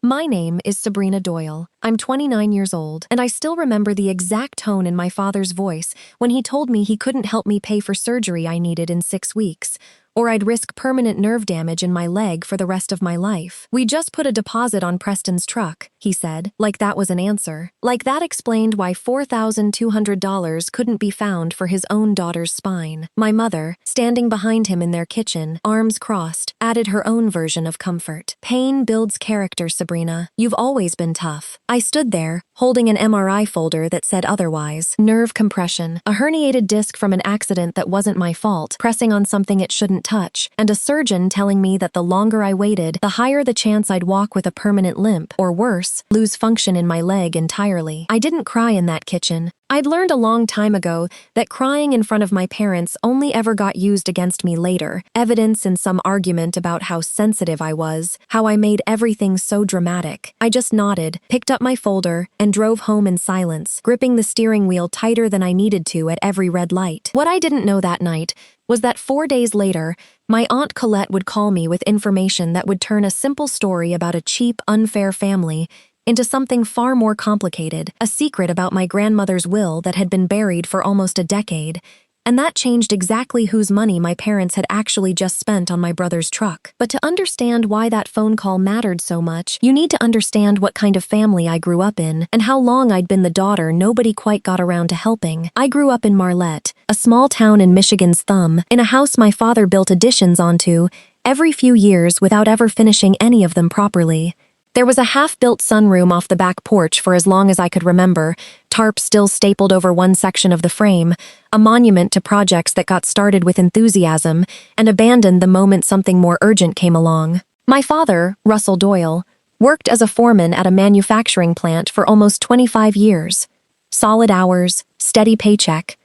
My name is Sabrina Doyle. I'm 29 years old, and I still remember the exact tone in my father's voice when he told me he couldn't help me pay for surgery I needed in 6 weeks, or I'd risk permanent nerve damage in my leg for the rest of my life. "We just put a deposit on Preston's truck," he said, like that was an answer. Like that explained why $4,200 couldn't be found for his own daughter's spine. My mother, standing behind him in their kitchen, arms crossed, added her own version of comfort. "Pain builds character, Sabrina. You've always been tough." I stood there, holding an MRI folder that said otherwise. Nerve compression, a herniated disc from an accident that wasn't my fault, pressing on something it shouldn't touch, and a surgeon telling me that the longer I waited, the higher the chance I'd walk with a permanent limp, or worse, lose function in my leg entirely. I didn't cry in that kitchen. I'd learned a long time ago that crying in front of my parents only ever got used against me later, evidence in some argument about how sensitive I was, how I made everything so dramatic. I just nodded, picked up my folder, and drove home in silence, gripping the steering wheel tighter than I needed to at every red light. What I didn't know that night was that 4 days later, my Aunt Colette would call me with information that would turn a simple story about a cheap, unfair family into something far more complicated, a secret about my grandmother's will that had been buried for almost a decade, and that changed exactly whose money my parents had actually just spent on my brother's truck. But to understand why that phone call mattered so much, you need to understand what kind of family I grew up in, and how long I'd been the daughter nobody quite got around to helping. I grew up in Marlette, a small town in Michigan's thumb, in a house my father built additions onto every few years without ever finishing any of them properly. There was a half-built sunroom off the back porch for as long as I could remember, tarp still stapled over one section of the frame, a monument to projects that got started with enthusiasm and abandoned the moment something more urgent came along. My father, Russell Doyle, worked as a foreman at a manufacturing plant for almost 25 years. Solid hours, steady paycheck.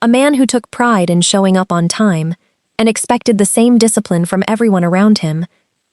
A man who took pride in showing up on time and expected the same discipline from everyone around him,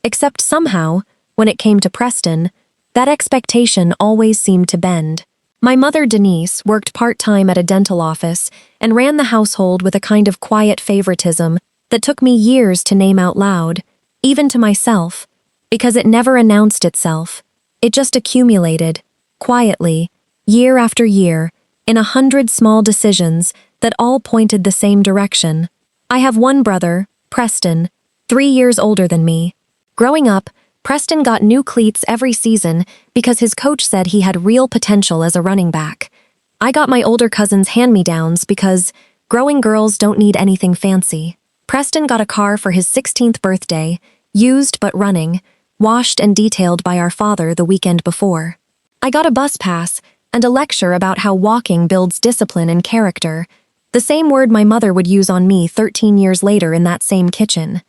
except somehow, when it came to Preston, that expectation always seemed to bend. My mother, Denise, worked part-time at a dental office and ran the household with a kind of quiet favoritism that took me years to name out loud, even to myself, because it never announced itself. It just accumulated, quietly, year after year, in 100 small decisions that all pointed the same direction. I have one brother, Preston, 3 years older than me. Growing up, Preston got new cleats every season because his coach said he had real potential as a running back. I got my older cousin's hand-me-downs because growing girls don't need anything fancy. Preston got a car for his 16th birthday, used but running, washed and detailed by our father the weekend before. I got a bus pass and a lecture about how walking builds discipline and character, the same word my mother would use on me 13 years later in that same kitchen.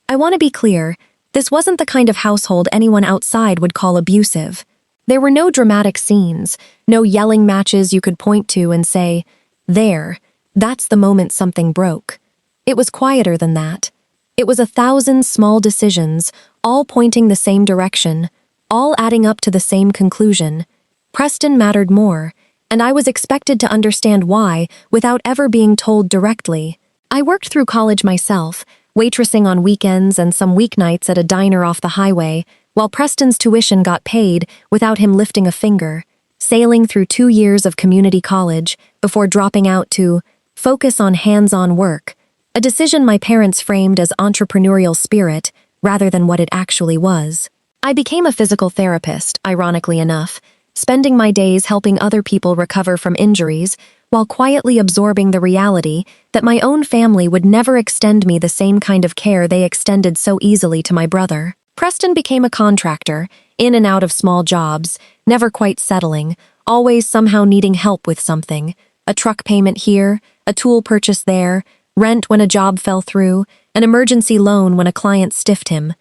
I want to be clear. This wasn't the kind of household anyone outside would call abusive. There were no dramatic scenes, no yelling matches you could point to and say, "There, that's the moment something broke." It was quieter than that. It was 1,000 small decisions, all pointing the same direction, all adding up to the same conclusion. Preston mattered more, and I was expected to understand why without ever being told directly. I worked through college myself, waitressing on weekends and some weeknights at a diner off the highway, while Preston's tuition got paid without him lifting a finger, sailing through 2 years of community college before dropping out to focus on hands-on work, a decision my parents framed as entrepreneurial spirit rather than what it actually was. I became a physical therapist, ironically enough, spending my days helping other people recover from injuries while quietly absorbing the reality that my own family would never extend me the same kind of care they extended so easily to my brother. Preston became a contractor, in and out of small jobs, never quite settling, always somehow needing help with something. A truck payment here, a tool purchase there, rent when a job fell through, an emergency loan when a client stiffed him.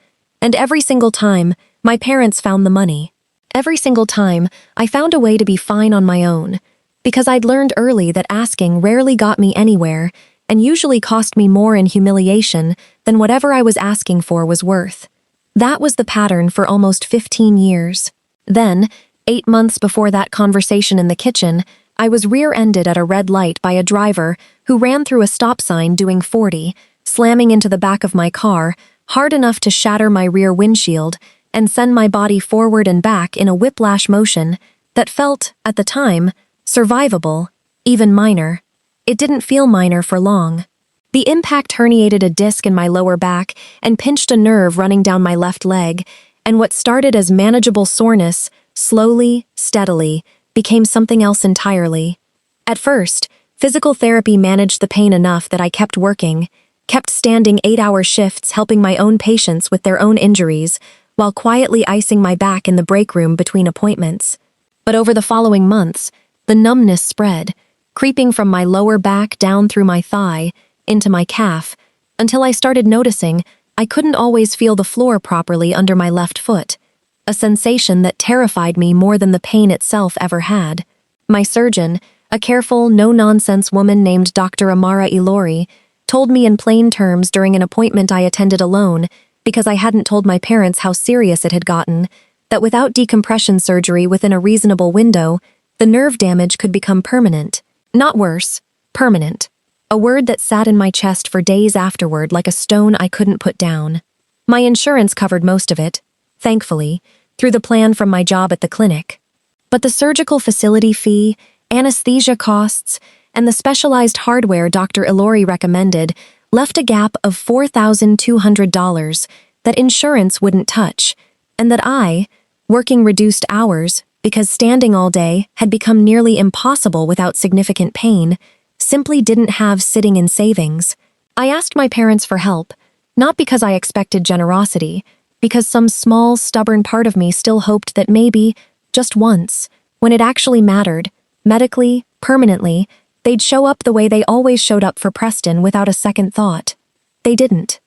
And every single time, my parents found the money. Every single time, I found a way to be fine on my own, because I'd learned early that asking rarely got me anywhere and usually cost me more in humiliation than whatever I was asking for was worth. That was the pattern for almost 15 years. Then, 8 months before that conversation in the kitchen, I was rear-ended at a red light by a driver who ran through a stop sign doing 40, slamming into the back of my car, hard enough to shatter my rear windshield and send my body forward and back in a whiplash motion that felt, at the time, survivable, even minor. It didn't feel minor for long. The impact herniated a disc in my lower back and pinched a nerve running down my left leg, and what started as manageable soreness, slowly, steadily, became something else entirely. At first, physical therapy managed the pain enough that I kept working, kept standing 8-hour shifts helping my own patients with their own injuries, while quietly icing my back in the break room between appointments. But over the following months, the numbness spread, creeping from my lower back down through my thigh, into my calf, until I started noticing I couldn't always feel the floor properly under my left foot, a sensation that terrified me more than the pain itself ever had. My surgeon, a careful, no-nonsense woman named Dr. Amara Ilori, told me in plain terms during an appointment I attended alone, because I hadn't told my parents how serious it had gotten, that without decompression surgery within a reasonable window, the nerve damage could become permanent. Not worse, permanent. A word that sat in my chest for days afterward like a stone I couldn't put down. My insurance covered most of it, thankfully, through the plan from my job at the clinic. But the surgical facility fee, anesthesia costs, and the specialized hardware Dr. Ilori recommended left a gap of $4,200 that insurance wouldn't touch, and that I, working reduced hours because standing all day had become nearly impossible without significant pain, simply didn't have sitting in savings. I asked my parents for help, not because I expected generosity, because some small, stubborn part of me still hoped that maybe, just once, when it actually mattered, medically, permanently, they'd show up the way they always showed up for Preston without a second thought. They didn't.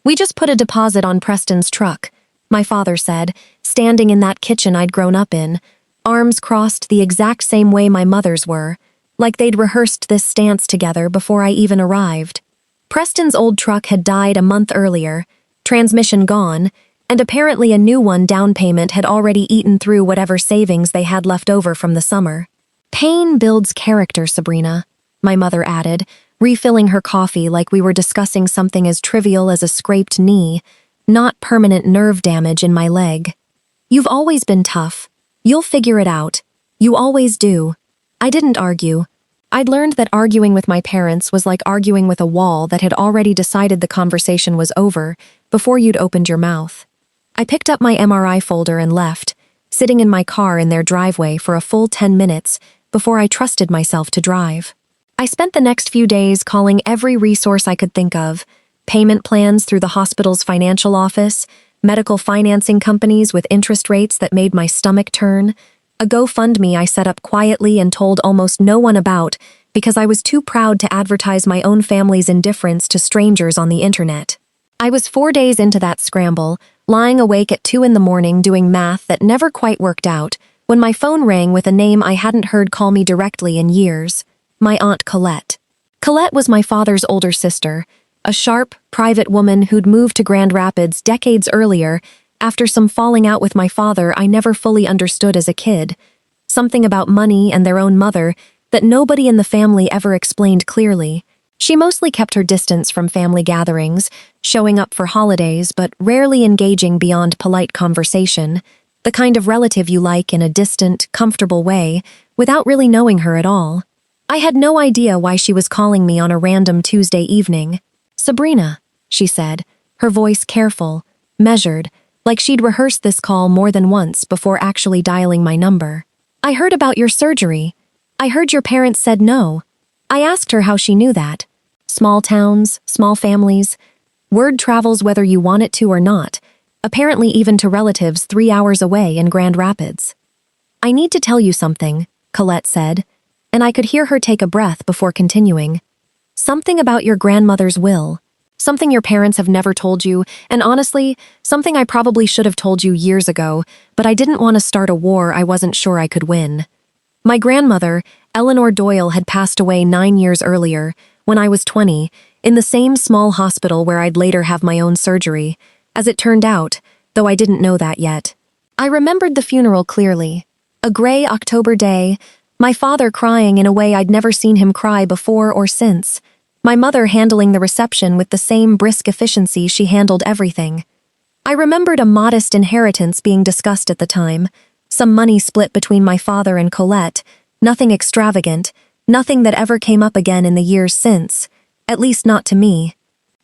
"We just put a deposit on Preston's truck," my father said, standing in that kitchen I'd grown up in, arms crossed the exact same way my mother's were, like they'd rehearsed this stance together before I even arrived. Preston's old truck had died a month earlier, transmission gone, and apparently a new one down payment had already eaten through whatever savings they had left over from the summer. "Pain builds character, Sabrina," my mother added, refilling her coffee like we were discussing something as trivial as a scraped knee, not permanent nerve damage in my leg. "You've always been tough. You'll figure it out. You always do." I didn't argue. I'd learned that arguing with my parents was like arguing with a wall that had already decided the conversation was over before you'd opened your mouth. I picked up my MRI folder and left, sitting in my car in their driveway for a full 10 minutes before I trusted myself to drive. I spent the next few days calling every resource I could think of: payment plans through the hospital's financial office, medical financing companies with interest rates that made my stomach turn, a GoFundMe I set up quietly and told almost no one about because I was too proud to advertise my own family's indifference to strangers on the internet. I was 4 days into that scramble, lying awake at 2 in the morning doing math that never quite worked out, when my phone rang with a name I hadn't heard call me directly in years: my Aunt Colette. Colette was my father's older sister, a sharp, private woman who'd moved to Grand Rapids decades earlier after some falling out with my father I never fully understood as a kid, something about money and their own mother that nobody in the family ever explained clearly. She mostly kept her distance from family gatherings, showing up for holidays but rarely engaging beyond polite conversation, the kind of relative you like in a distant, comfortable way, without really knowing her at all. I had no idea why she was calling me on a random Tuesday evening. "Sabrina," she said, her voice careful, measured, like she'd rehearsed this call more than once before actually dialing my number. "I heard about your surgery. I heard your parents said no." I asked her how she knew that. Small towns, small families. Word travels whether you want it to or not, apparently even to relatives 3 hours away in Grand Rapids. "I need to tell you something," Colette said, and I could hear her take a breath before continuing. "Something about your grandmother's will. Something your parents have never told you, and honestly, something I probably should have told you years ago, but I didn't want to start a war I wasn't sure I could win. My grandmother, Eleanor Doyle, had passed away 9 years earlier, when I was 20, in the same small hospital where I'd later have my own surgery, as it turned out, though I didn't know that yet. I remembered the funeral clearly. A gray October day, my father crying in a way I'd never seen him cry before or since, my mother handling the reception with the same brisk efficiency she handled everything. I remembered a modest inheritance being discussed at the time, some money split between my father and Colette, nothing extravagant, nothing that ever came up again in the years since, at least not to me.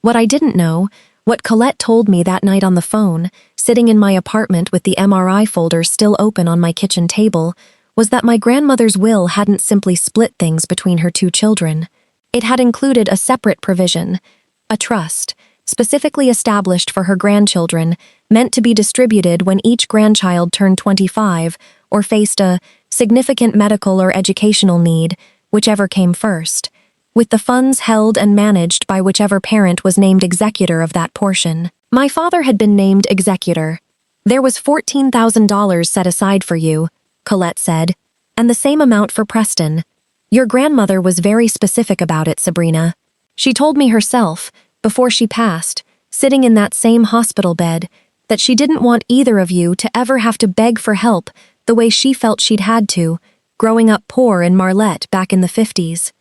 What I didn't know, what Colette told me that night on the phone, sitting in my apartment with the MRI folder still open on my kitchen table, was that my grandmother's will hadn't simply split things between her two children. It had included a separate provision, a trust, specifically established for her grandchildren, meant to be distributed when each grandchild turned 25 or faced a significant medical or educational need, whichever came first, with the funds held and managed by whichever parent was named executor of that portion. My father had been named executor. There was $14,000 set aside for you, Colette said, and the same amount for Preston. Your grandmother was very specific about it, Sabrina. She told me herself, before she passed, sitting in that same hospital bed, that she didn't want either of you to ever have to beg for help the way she felt she'd had to, growing up poor in Marlette back in the 50s.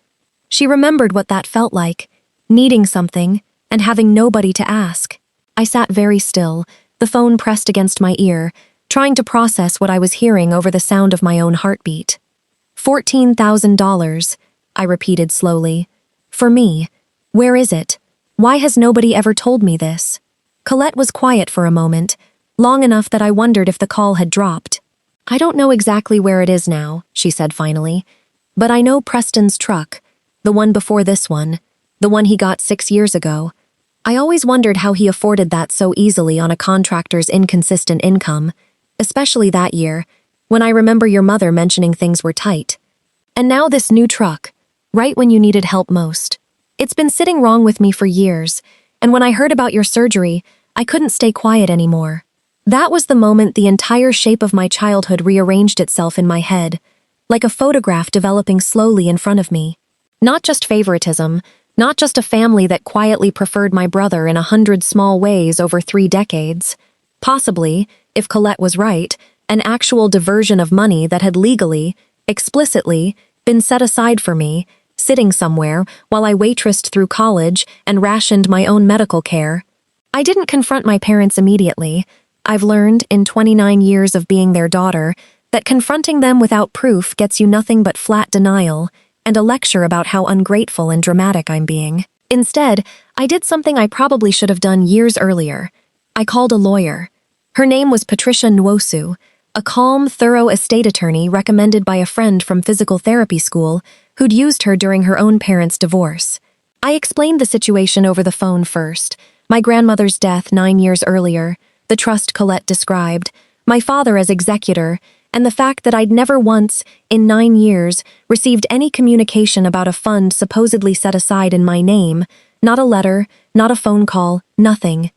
She remembered what that felt like, needing something and having nobody to ask. I sat very still, the phone pressed against my ear, trying to process what I was hearing over the sound of my own heartbeat. $14,000, I repeated slowly. For me. Where is it? Why has nobody ever told me this? Colette was quiet for a moment, long enough that I wondered if the call had dropped. I don't know exactly where it is now, she said finally, but I know Preston's truck, the one before this one, the one he got 6 years ago. I always wondered how he afforded that so easily on a contractor's inconsistent income, especially that year, when I remember your mother mentioning things were tight. And now this new truck, right when you needed help most. It's been sitting wrong with me for years, and when I heard about your surgery, I couldn't stay quiet anymore. That was the moment the entire shape of my childhood rearranged itself in my head, like a photograph developing slowly in front of me. Not just favoritism, not just a family that quietly preferred my brother in 100 small ways over 3 decades. Possibly, if Colette was right, an actual diversion of money that had legally, explicitly, been set aside for me, sitting somewhere while I waitressed through college and rationed my own medical care. I didn't confront my parents immediately. I've learned, in 29 years of being their daughter, that confronting them without proof gets you nothing but flat denial and a lecture about how ungrateful and dramatic I'm being. Instead, I did something I probably should have done years earlier. I called a lawyer. Her name was Patricia Nwosu, a calm, thorough estate attorney recommended by a friend from physical therapy school who'd used her during her own parents' divorce. I explained the situation over the phone first, my grandmother's death 9 years earlier, the trust Colette described, my father as executor, and the fact that I'd never once, in 9 years, received any communication about a fund supposedly set aside in my name, not a letter, not a phone call, nothing.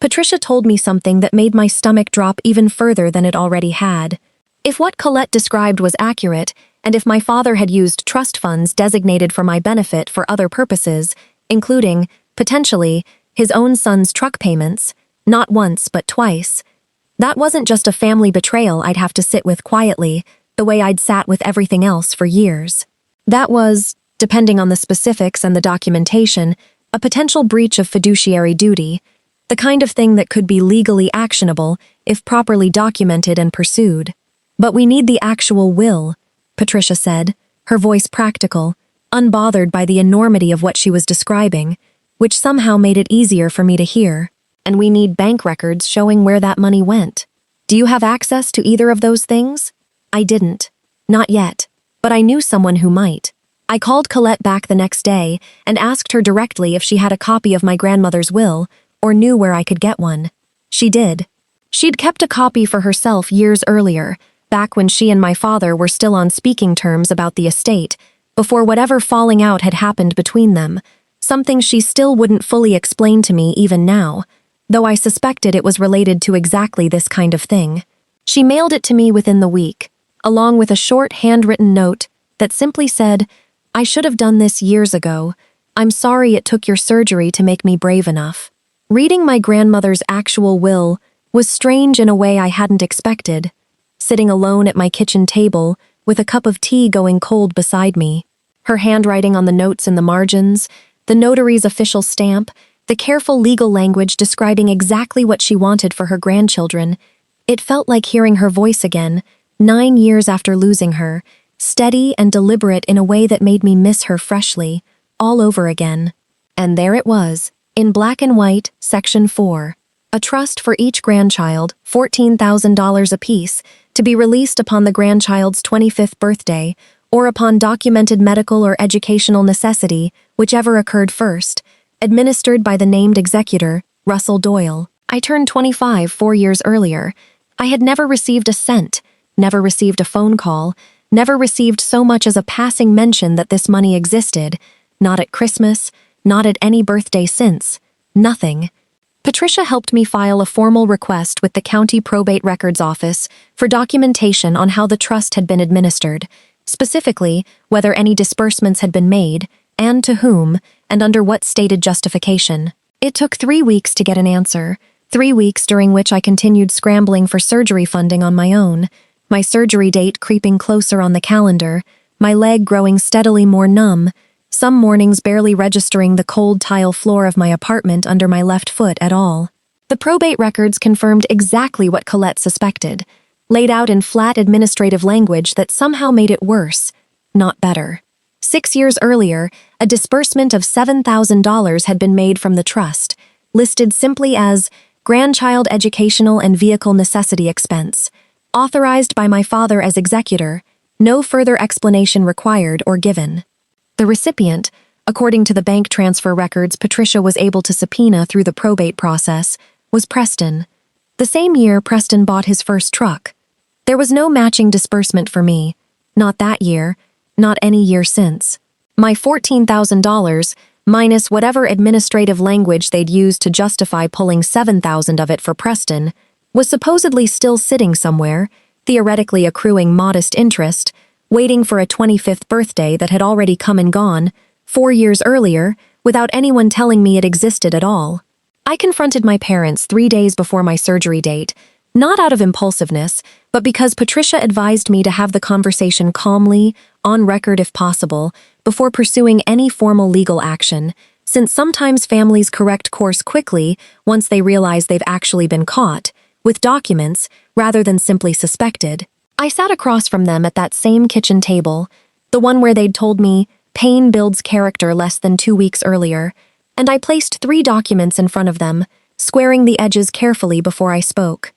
Patricia told me something that made my stomach drop even further than it already had. If what Colette described was accurate, and if my father had used trust funds designated for my benefit for other purposes, including, potentially, his own son's truck payments, not once but twice, that wasn't just a family betrayal I'd have to sit with quietly, the way I'd sat with everything else for years. That was, depending on the specifics and the documentation, a potential breach of fiduciary duty, the kind of thing that could be legally actionable if properly documented and pursued. But we need the actual will, Patricia said, her voice practical, unbothered by the enormity of what she was describing, which somehow made it easier for me to hear. And we need bank records showing where that money went. Do you have access to either of those things? I didn't. Not yet. But I knew someone who might. I called Colette back the next day and asked her directly if she had a copy of my grandmother's will or knew where I could get one. She did. She'd kept a copy for herself years earlier, back when she and my father were still on speaking terms about the estate, before whatever falling out had happened between them, something she still wouldn't fully explain to me even now, though I suspected it was related to exactly this kind of thing. She mailed it to me within the week, along with a short handwritten note that simply said, "I should have done this years ago. I'm sorry it took your surgery to make me brave enough." Reading my grandmother's actual will was strange in a way I hadn't expected, sitting alone at my kitchen table with a cup of tea going cold beside me, her handwriting on the notes in the margins, the notary's official stamp, the careful legal language describing exactly what she wanted for her grandchildren. It felt like hearing her voice again, 9 years after losing her, steady and deliberate in a way that made me miss her freshly, all over again. And there it was, in black and white, Section 4. A trust for each grandchild, $14,000 apiece, to be released upon the grandchild's 25th birthday, or upon documented medical or educational necessity, whichever occurred first, administered by the named executor, Russell Doyle. I turned 25 4 years earlier. I had never received a cent, never received a phone call, never received so much as a passing mention that this money existed, not at Christmas, not at any birthday since, nothing. Patricia helped me file a formal request with the County Probate Records Office for documentation on how the trust had been administered, specifically whether any disbursements had been made, and to whom, and under what stated justification. It took 3 weeks to get an answer, 3 weeks during which I continued scrambling for surgery funding on my own, my surgery date creeping closer on the calendar, my leg growing steadily more numb, some mornings barely registering the cold tile floor of my apartment under my left foot at all. The probate records confirmed exactly what Colette suspected, laid out in flat administrative language that somehow made it worse, not better. 6 years earlier, a disbursement of $7,000 had been made from the trust, listed simply as grandchild educational and vehicle necessity expense, authorized by my father as executor, no further explanation required or given. The recipient, according to the bank transfer records Patricia was able to subpoena through the probate process, was Preston. The same year Preston bought his first truck. There was no matching disbursement for me, not that year, not any year since. My $14,000, minus whatever administrative language they'd used to justify pulling $7,000 of it for Preston, was supposedly still sitting somewhere, theoretically accruing modest interest, waiting for a 25th birthday that had already come and gone, 4 years earlier, without anyone telling me it existed at all. I confronted my parents 3 days before my surgery date, not out of impulsiveness, but because Patricia advised me to have the conversation calmly, on record if possible, before pursuing any formal legal action, since sometimes families correct course quickly once they realize they've actually been caught, with documents, rather than simply suspected. I sat across from them at that same kitchen table, the one where they'd told me pain builds character less than 2 weeks earlier, and I placed 3 documents in front of them, squaring the edges carefully before I spoke.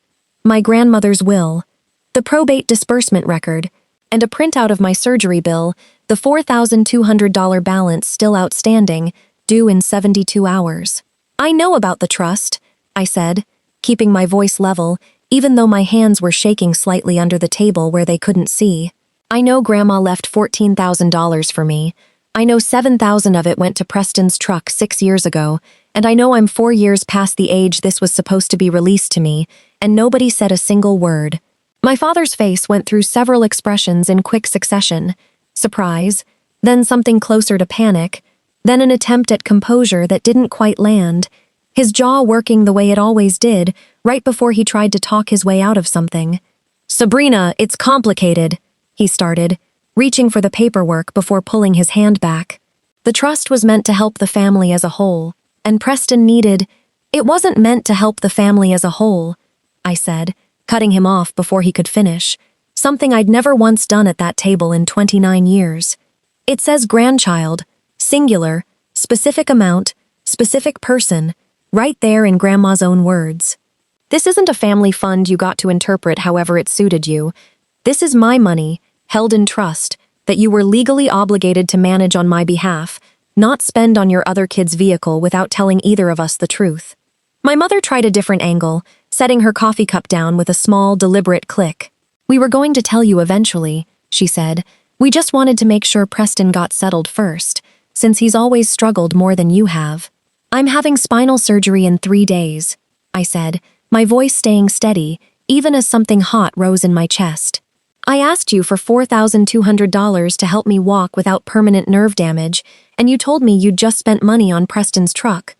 My grandmother's will, the probate disbursement record, and a printout of my surgery bill, the $4,200 balance still outstanding, due in 72 hours. I know about the trust, I said, keeping my voice level, even though my hands were shaking slightly under the table where they couldn't see. I know Grandma left $14,000 for me. I know $7,000 of it went to Preston's truck 6 years ago, and I know I'm 4 years past the age this was supposed to be released to me, and nobody said a single word. My father's face went through several expressions in quick succession: surprise, then something closer to panic, then an attempt at composure that didn't quite land, his jaw working the way it always did, right before he tried to talk his way out of something. "Sabrina, it's complicated," he started, reaching for the paperwork before pulling his hand back. The trust was meant to help the family as a whole, and Preston needed— It wasn't meant to help the family as a whole, I said, cutting him off before he could finish, something I'd never once done at that table in 29 years. It says grandchild, singular, specific amount, specific person, right there in Grandma's own words. This isn't a family fund you got to interpret however it suited you. This is my money, held in trust, that you were legally obligated to manage on my behalf, not spend on your other kid's vehicle without telling either of us the truth. My mother tried a different angle, setting her coffee cup down with a small, deliberate click. "We were going to tell you eventually," she said. "We just wanted to make sure Preston got settled first, since he's always struggled more than you have." "I'm having spinal surgery in 3 days," I said, my voice staying steady, even as something hot rose in my chest. "I asked you for $4,200 to help me walk without permanent nerve damage, and you told me you'd just spent money on Preston's truck.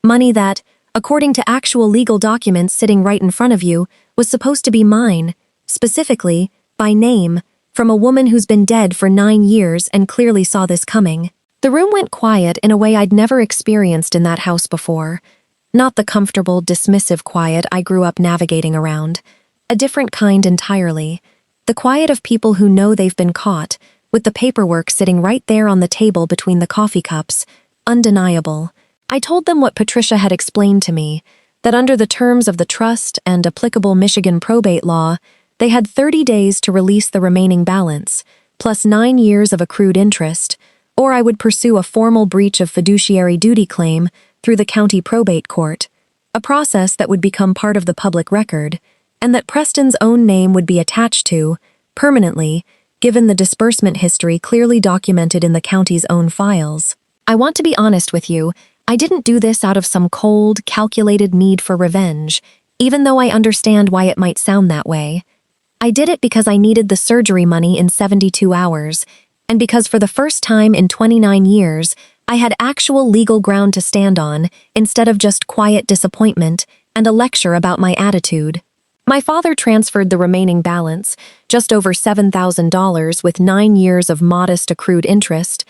Money that, according to actual legal documents sitting right in front of you, was supposed to be mine, specifically, by name, from a woman who's been dead for 9 years and clearly saw this coming. The room went quiet in a way I'd never experienced in that house before. Not the comfortable, dismissive quiet I grew up navigating around. A different kind entirely. The quiet of people who know they've been caught, with the paperwork sitting right there on the table between the coffee cups. Undeniable. I told them what Patricia had explained to me, that under the terms of the trust and applicable Michigan probate law, they had 30 days to release the remaining balance, plus 9 years of accrued interest, or I would pursue a formal breach of fiduciary duty claim through the county probate court, a process that would become part of the public record, and that Preston's own name would be attached to, permanently, given the disbursement history clearly documented in the county's own files. I want to be honest with you, I didn't do this out of some cold, calculated need for revenge, even though I understand why it might sound that way. I did it because I needed the surgery money in 72 hours, and because for the first time in 29 years, I had actual legal ground to stand on instead of just quiet disappointment and a lecture about my attitude. My father transferred the remaining balance, just over $7,000 with 9 years of modest accrued interest.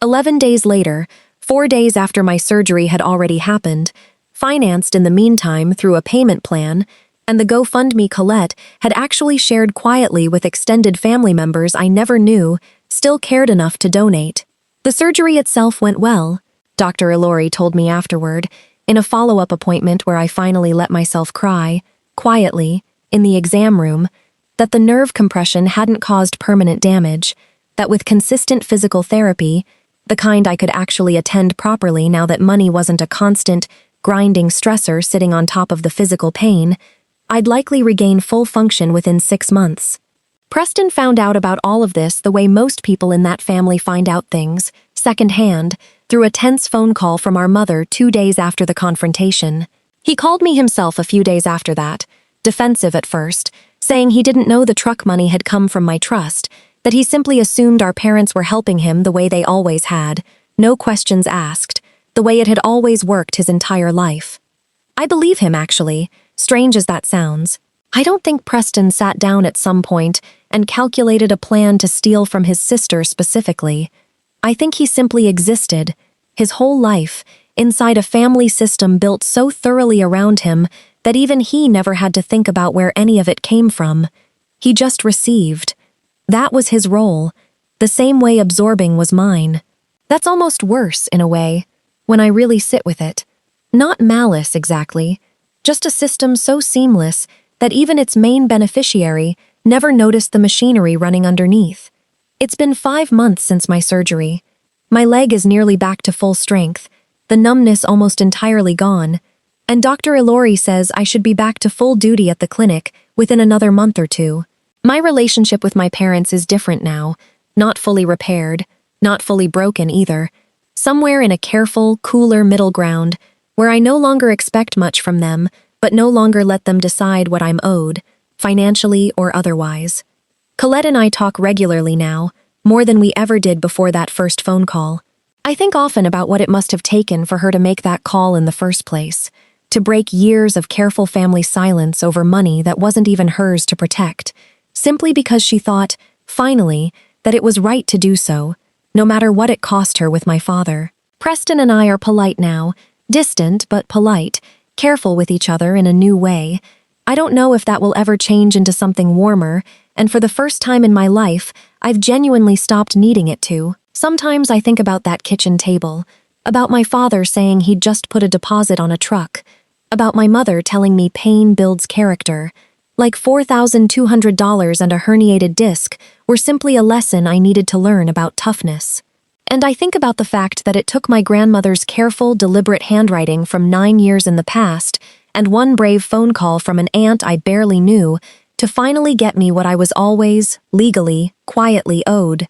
11 days later, 4 days after my surgery had already happened, financed in the meantime through a payment plan, and the GoFundMe Colette had actually shared quietly with extended family members I never knew still cared enough to donate. The surgery itself went well, Dr. Ilori told me afterward, in a follow-up appointment where I finally let myself cry, quietly, in the exam room, that the nerve compression hadn't caused permanent damage, that with consistent physical therapy, the kind I could actually attend properly now that money wasn't a constant, grinding stressor sitting on top of the physical pain, I'd likely regain full function within 6 months. Preston found out about all of this the way most people in that family find out things, secondhand, through a tense phone call from our mother 2 days after the confrontation. He called me himself a few days after that, defensive at first, saying he didn't know the truck money had come from my trust, that he simply assumed our parents were helping him the way they always had, no questions asked, the way it had always worked his entire life. I believe him, actually, strange as that sounds. I don't think Preston sat down at some point and calculated a plan to steal from his sister specifically. I think he simply existed, his whole life, inside a family system built so thoroughly around him that even he never had to think about where any of it came from. He just received. That was his role, the same way absorbing was mine. That's almost worse, in a way, when I really sit with it. Not malice, exactly, just a system so seamless that even its main beneficiary never noticed the machinery running underneath. It's been 5 months since my surgery. My leg is nearly back to full strength, the numbness almost entirely gone, and Dr. Ilori says I should be back to full duty at the clinic within another month or 2. My relationship with my parents is different now, not fully repaired, not fully broken either, somewhere in a careful, cooler middle ground where I no longer expect much from them, but no longer let them decide what I'm owed, financially or otherwise. Colette and I talk regularly now, more than we ever did before that first phone call. I think often about what it must have taken for her to make that call in the first place, to break years of careful family silence over money that wasn't even hers to protect, simply because she thought, finally, that it was right to do so, no matter what it cost her with my father. Preston and I are polite now, distant but polite, careful with each other in a new way. I don't know if that will ever change into something warmer, and for the first time in my life, I've genuinely stopped needing it to. Sometimes I think about that kitchen table, about my father saying he'd just put a deposit on a truck, about my mother telling me pain builds character, like $4,200 and a herniated disc were simply a lesson I needed to learn about toughness. And I think about the fact that it took my grandmother's careful, deliberate handwriting from 9 years in the past and one brave phone call from an aunt I barely knew to finally get me what I was always, legally, quietly owed.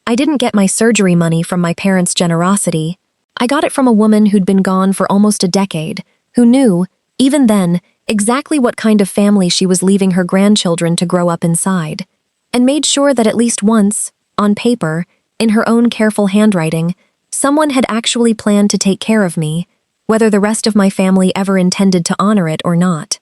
I didn't get my surgery money from my parents' generosity. I got it from a woman who'd been gone for almost a decade, who knew, even then, exactly what kind of family she was leaving her grandchildren to grow up inside, and made sure that at least once, on paper, in her own careful handwriting, someone had actually planned to take care of me, whether the rest of my family ever intended to honor it or not.